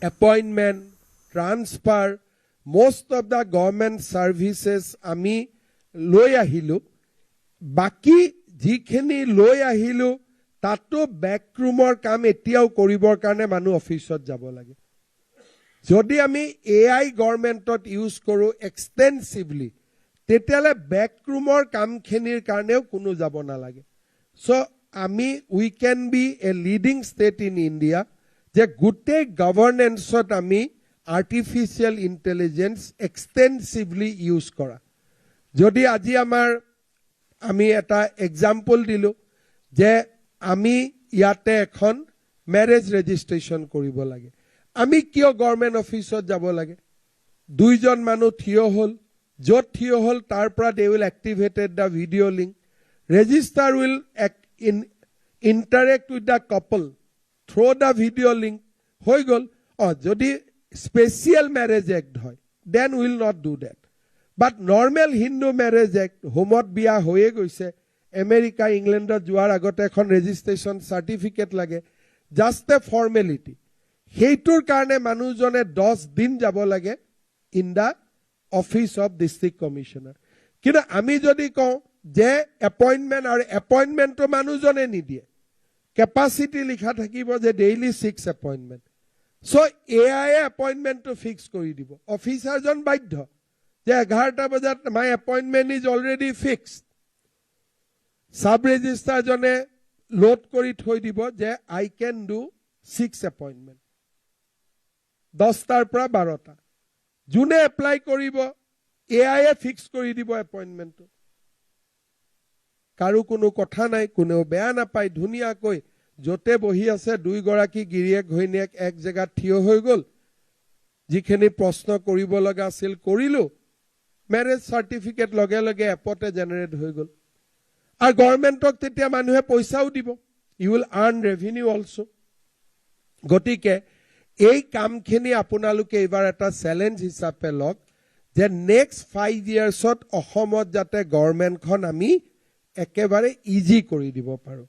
appointment, transfer, most of the government services আমি লৈ আহিলো বাকি যিখিনি লৈ আহিলো তাতো ব্যাকৰুমৰ কাম এতিয়াও কৰিবৰ কাৰণে মানুহ অফিসত যাব লাগে যদি আমি AI গভৰ্নমেন্টত ইউজ কৰো এক্সটেন্সিভলি তেতিয়ালে ব্যাকৰুমৰ কামখিনিৰ কাৰণেও কোনো যাব নালাগে সো আমি we can be a leading state in India যে গোটেই গভৰ্নেন্সত আমি artificial intelligence extensively use করা যদি আজি আমার আমি এটা এক্সাম্পল দিলো যে আমি ইয়াতে এখন ম্যারেজ রেজিস্ট্রেশন কৰিব লাগে আমি কিয় গভর্নমেন্ট অফিসত যাব লাগে দুইজন মানুহ থিয় হল যত থিয় হল তাৰ পৰা they will activated the video link register will interact with the couple through the video link হৈ গল যদি special marriage act hoy then will not do that but normal Hindu marriage act homot biya hoye goise America England joar agote ekhon registration certificate lage just a formality heitur karone manujone 10 din jabo lage in the office of district commissioner kintu ami jodi ko je appointment to manujone nidie capacity likha thakibo je daily 6 appointment So AI appointment to fix kori dibo officer jon baidho je 11 bajat my appointment is already fixed sub register jone load kori thoi dibo je I can do 6 appointment 10 tar pra 12 ta june apply koribo AI fix kori dibo appointment to karu kono kotha nai kuneo beya na pai dhuniya koi jote bohi ase দুই গৰাকী গিৰিয়েক ঘৈণীয়েক এক জায়গা থিয় হৈ গল যিখিনি প্ৰশ্ন কৰিব লগা আছিল কৰিলো ম্যাৰেজ সাৰ্টিফিকেট লগে লগে এপতে জেনাৰেট হৈ গল আৰু গভৰ্নমেন্টক তেতিয়া মানুহে পইচাও দিব you will earn revenue also গতিকে এই কামখিনি আপোনালোকে এবাৰ এটা চ্যালেঞ্জ হিচাপে লওক যে নেক্সট 5 ইয়াৰ্ছত অসমত যাতে গভৰ্নমেন্টখন আমি একেবাৰে ইজি কৰি দিব পাৰো